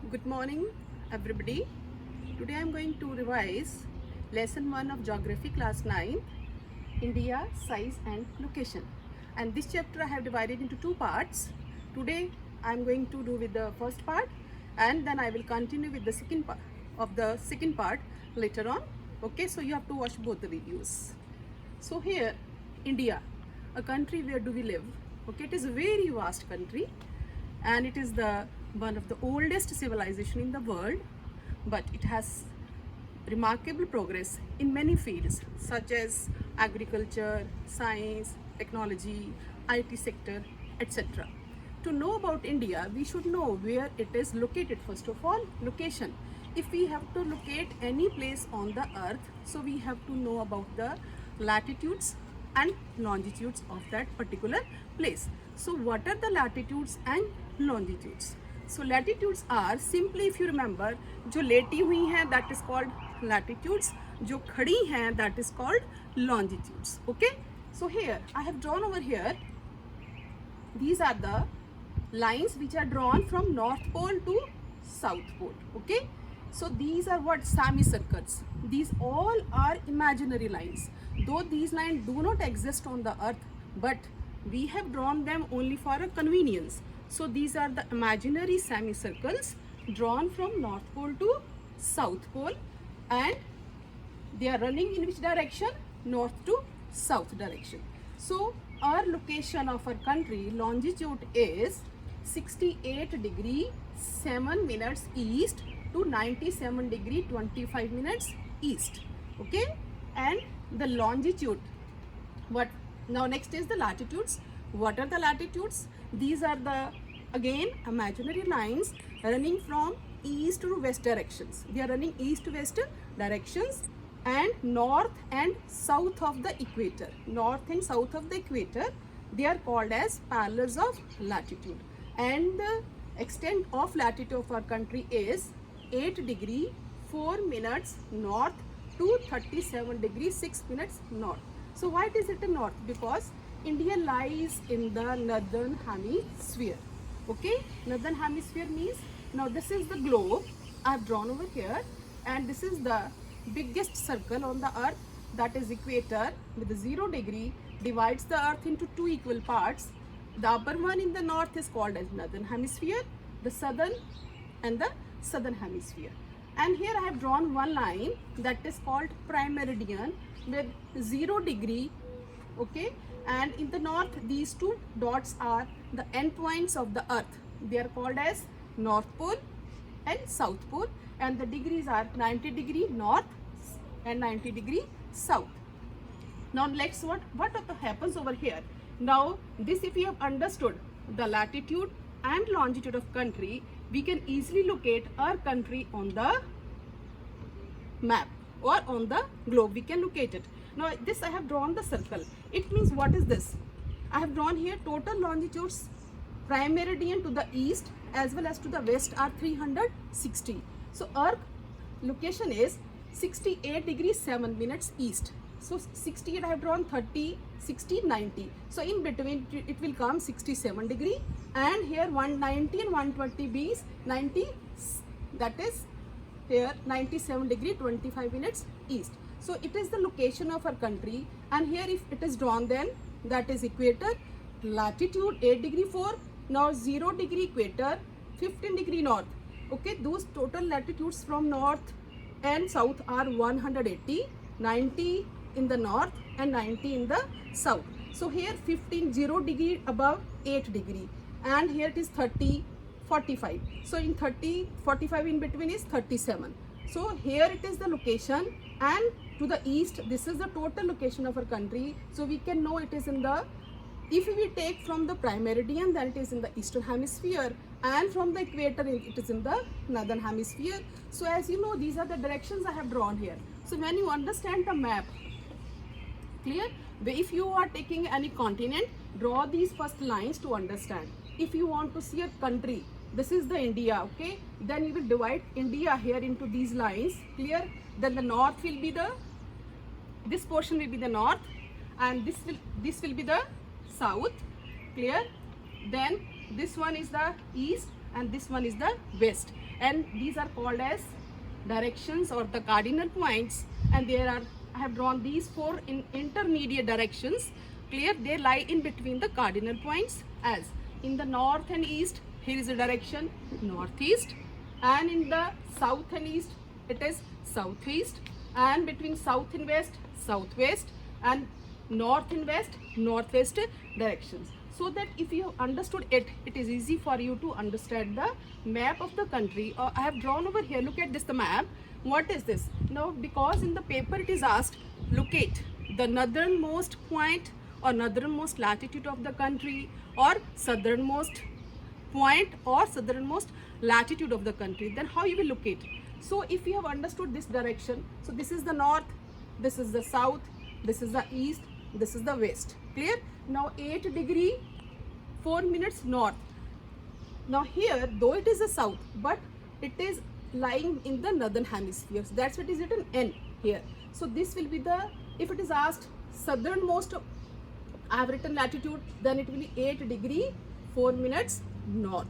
Good morning, everybody. Today I am going to revise lesson 1 of geography class 9, India, size and location. And this chapter I have divided into two parts. Today I am going to do with the first part, and then I will continue with the second part later on. Okay, so you have to watch both the videos. So here, India, a country where do we live? Okay, it is a very vast country, and it is the one of the oldest civilization in the world, but it has remarkable progress in many fields such as agriculture, science, technology, IT sector, etc. To know about India, we should know where it is located. First of all, location. If we have to locate any place on the earth, so we have to know about the latitudes and longitudes of that particular place. So what are the latitudes and longitudes? So latitudes are simply, if you remember, जो लेटी हुई हैं that is called latitudes, जो खड़ी हैं that is called longitudes. Okay, so here I have drawn over here, these are the lines which are drawn from North Pole to South Pole. Okay, so these are what semicircles. These all are imaginary lines, though these lines do not exist on the earth, but we have drawn them only for a convenience. So these are the imaginary semicircles drawn from North Pole to South Pole, and they are running in which direction? North to south direction. So our location of our country, longitude is 68 degree 7 minutes east to 97 degree 25 minutes east. Okay, and the longitude, what now next is the latitudes. What are the latitudes? These are the again imaginary lines running from east to west directions. They are running east to west directions, and north and south of the equator. North and south of the equator, they are called as parallels of latitude. And the extent of latitude of our country is 8 degree 4 minutes north to 37 degree 6 minutes north. So why is it a north? Because India lies in the northern hemisphere. Okay, northern hemisphere means, now this is the globe I have drawn over here, and this is the biggest circle on the earth, that is equator, with the 0 degree divides the earth into two equal parts. The upper one in the north is called as northern hemisphere, the southern and the southern hemisphere. And here I have drawn one line that is called prime meridian with 0 degree. Okay, and in the north these two dots are the endpoints of the earth. They are called as North Pole and South Pole, and the degrees are 90 degree north and 90 degree south. Now let's what happens over here. Now this, if you have understood the latitude and longitude of country, we can easily locate our country on the map or on the globe. We can locate it. Now this I have drawn the circle. It means, what is this? I have drawn here total longitudes. Prime meridian to the east as well as to the west are 360. So our location is 68 degrees 7 minutes east. So 68 I have drawn 30, 60, 90. So in between it will come 67 degree, and here 190 and 120 B's 90, that is here 97 degree 25 minutes east. So it is the location of our country, and here if it is drawn, then that is equator, latitude 8 degree 4, now 0 degree equator, 15 degree north. Okay, those total latitudes from north and south are 180, 90 in the north and 90 in the south. So here 15, 0 degree above 8 degree, and here it is 30, 45. So in 30, 45 in between is 37. So here it is the location, and to the east this is the total location of our country. So we can know it is in the, if we take from the prime meridian, then it is in the eastern hemisphere, and from the equator it is in the northern hemisphere. So as you know, these are the directions I have drawn here. So when you understand the map, clear? If you are taking any continent, draw these first lines to understand. If you want to see a country, this is the India, okay, then you will divide India here into these lines. Clear? Then the north will be the, this portion will be the north, and this will be the south. Clear? Then this one is the east, and this one is the west, and these are called as directions or the cardinal points, and there are, I have drawn these four in intermediate directions. Clear? They lie in between the cardinal points, as in the north and east here is a direction northeast, and in the south and east it is southeast, and between south and west southwest, and north and west northwest directions. So that if you have understood it, it is easy for you to understand the map of the country. I have drawn over here, look at this, the map. What is this? Now because in the paper it is asked, locate the northernmost point or northernmost latitude of the country, or southernmost point or southernmost latitude of the country, then how you will locate? So if you have understood this direction, so this is the north, this is the south, this is the east, this is the west. Clear? Now 8 degree 4 minutes north. Now here, though it is the south, but it is lying in the northern hemisphere, so that's what is written N here. So this will be the, if it is asked southernmost, I have written latitude, then it will be 8 degree 4 minutes north.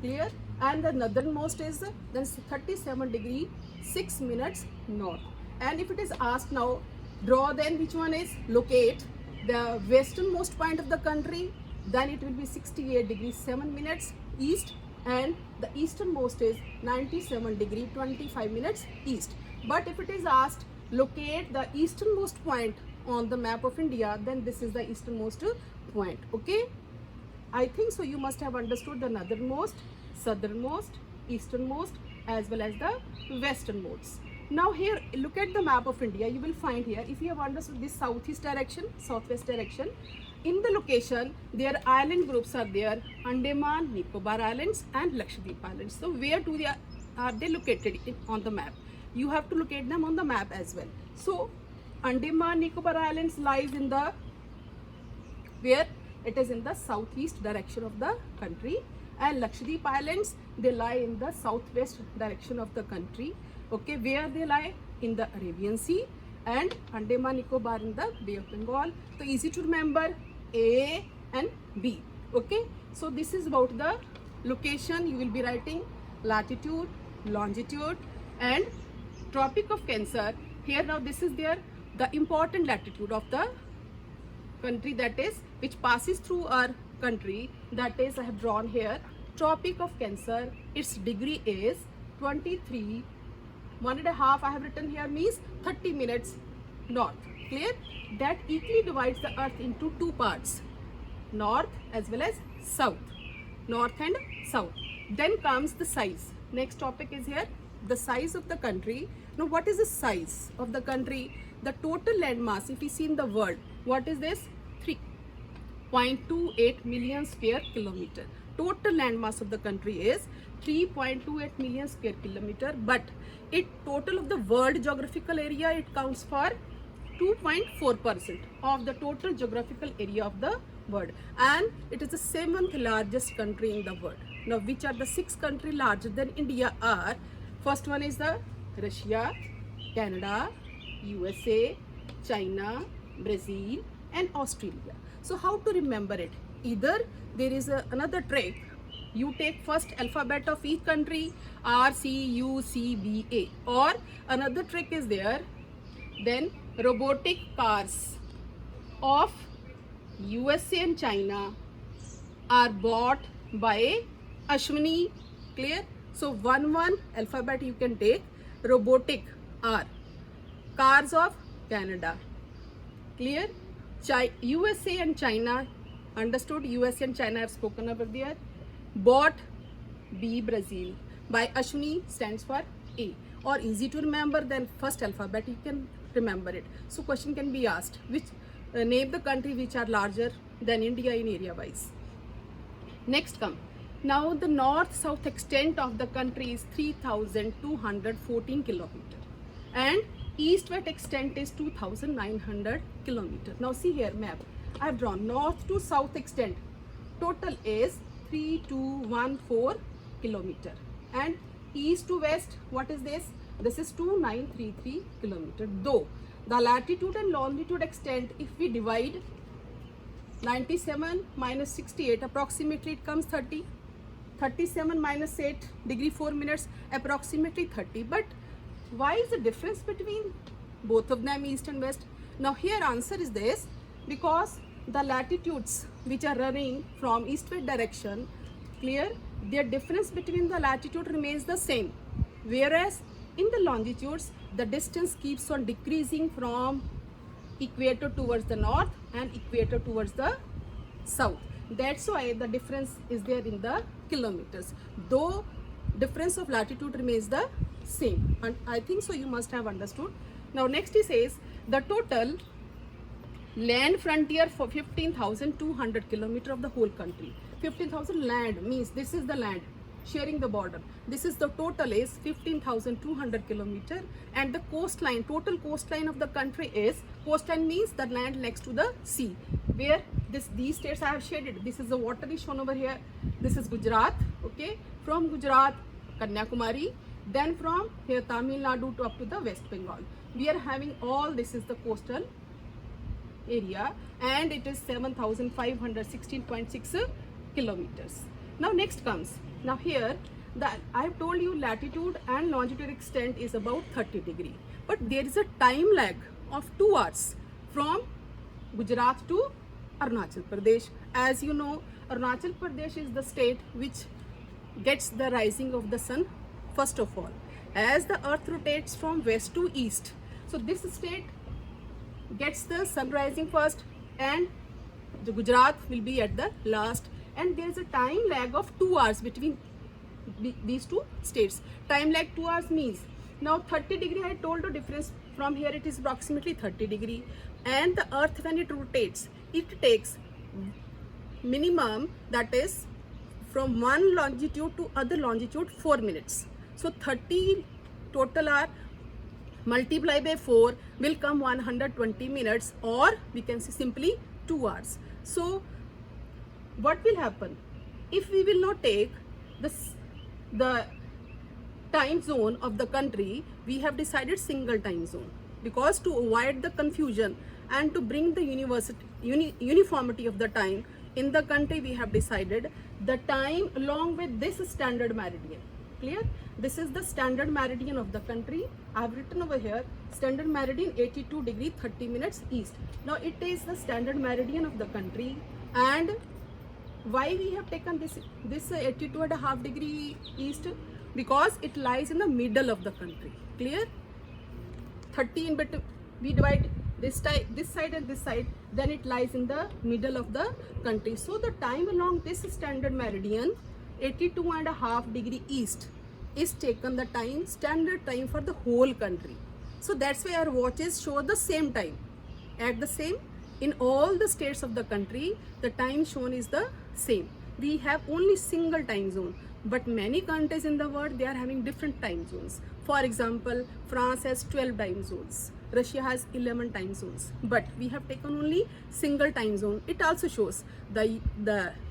Clear? And the northernmost is then 37 degree 6 minutes north. And if it is asked now, draw then which one is, locate the westernmost point of the country, then it will be 68 degrees 7 minutes east, and the easternmost is 97 degree 25 minutes east. But if it is asked, locate the easternmost point on the map of India, then this is the easternmost point. Okay, I think so you must have understood the northernmost, southernmost, easternmost as well as the westernmost. Now here, look at the map of India. You will find here, if you have understood this southeast direction, southwest direction, in the location their island groups are there, Andaman, Nicobar Islands and Lakshadweep Islands. So where do they are they located on the map? You have to locate them on the map as well. So Andaman Nicobar Islands lies in the, where it is in the southeast direction of the country, and Lakshadweep Islands, they lie in the southwest direction of the country. Okay, where they lie? In the Arabian Sea, and Andaman Nicobar in the Bay of Bengal. So easy to remember, A and B. Okay, so this is about the location. You will be writing latitude, longitude and Tropic of Cancer. Here now this is there, the important latitude of the country, that is which passes through our country, that is I have drawn here Tropic of Cancer. Its degree is 23, 1.5 I have written here, means 30 minutes north. Clear? That equally divides the earth into two parts, north as well as south, north and south. Then comes the size. Next topic is here, the size of the country. Now what is the size of the country? The total land mass, if you see in the world, what is this? 3.28 million square kilometer. Total land mass of the country is 3.28 million square kilometer, but it total of the world geographical area, it counts for 2.4% of the total geographical area of the world, and it is the 7th largest country in the world. Now which are the 6 countries larger than India are? First one is the Russia, Canada, USA, China, Brazil and Australia. So how to remember it? Either there is another trick. You take first alphabet of each country, R, C, U, C, B, A, or another trick is there, then robotic cars of USA and China are bought by Ashwini. Clear? So one alphabet you can take, robotic R, cars of Canada. Clear? USA and China, understood? USA and China I have spoken over there. Bought, B, Brazil. By Ashwini stands for A. Or easy to remember, then first alphabet you can remember it. So question can be asked, which name the country which are larger than India in area wise. Next come. Now the north-south extent of the country is 3,214 kilometer, and east-west extent is 2,900 kilometer. Now see here map. I have drawn north to south extent. Total is 3,214 kilometer, and east to west, what is this? This is 2,933 kilometer. Though the latitude and longitude extent, if we divide 97 minus 68, approximately it comes 30. 37 minus 8 degree 4 minutes, approximately 30. But why is the difference between both of them, east and west? Now here answer is this, because the latitudes which are running from eastward direction, clear, their difference between the latitude remains the same, whereas in the longitudes the distance keeps on decreasing from equator towards the north and equator towards the south. That's why the difference is there in the kilometers, though difference of latitude remains the same. And I think so you must have understood. Now next he says the total land frontier for 15,200 kilometer of the whole country. 15,000 land means this is the land sharing the border. This is the total is 15,200 kilometer, and the coastline, total coastline of the country is, coastline means the land next to the sea, where these states I have shaded. This is the water is shown over here. This is Gujarat, okay, from Gujarat Kanyakumari, then from here Tamil Nadu to up to the West Bengal. We are having all this is the coastal area, and it is 7,516.6 kilometers. Now next comes, now here I have told you latitude and longitude extent is about 30 degree, but there is a time lag of 2 hours from Gujarat to Arunachal Pradesh. As you know, Arunachal Pradesh is the state which gets the rising of the sun first of all, as the earth rotates from west to east. So this state gets the sun rising first, and the Gujarat will be at the last, and there is a time lag of 2 hours between these two states. Time lag 2 hours means, now 30 degree I told you difference, from here it is approximately 30 degree, and the earth when it rotates, it takes minimum, that is from one longitude to other longitude 4 minutes. So 30 total hour multiply by 4 will come 120 minutes, or we can say simply 2 hours. So what will happen if we will not take the time zone of the country? We have decided single time zone, because to avoid the confusion and to bring the uniformity of the time in the country, we have decided the time along with this standard meridian. Clear? This is the standard meridian of the country. I have written over here standard meridian 82 degree 30 minutes east. Now it is the standard meridian of the country, and why we have taken this 82.5 degree east? Because it lies in the middle of the country. Clear? 30 in between, we divide this side and this side, then it lies in the middle of the country. So the time along this standard meridian 82.5 degree east is taken the time, standard time for the whole country. So that's why our watches show the same time. At the same, in all the states of the country, the time shown is the same. We have only single time zone, but many countries in the world, they are having different time zones. For example, France has 12 time zones, Russia has 11 time zones, but we have taken only single time zone. It also shows the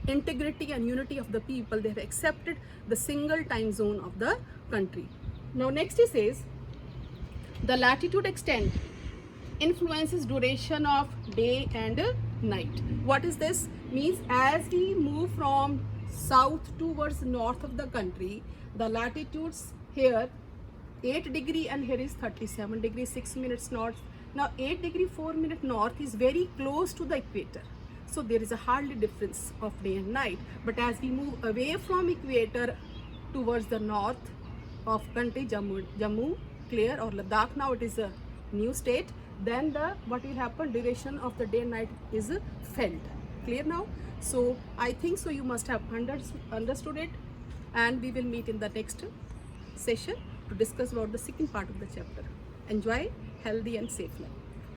integrity and unity of the people. They have accepted the single time zone of the country. Now next he says the latitude extent influences duration of day and night. What is this? Means as we move from south towards north of the country, the latitudes here 8 degree and here is 37 degree 6 minutes north. Now 8 degree 4 minute north is very close to the equator, so there is a hardly difference of day and night. But as we move away from equator towards the north of country, Jammu, clear, or Ladakh, now it is a new state, then what will happen, duration of the day and night is felt. Clear now? So I think so you must have understood it, and we will meet in the next session to discuss about the second part of the chapter. Enjoy healthy and safe life.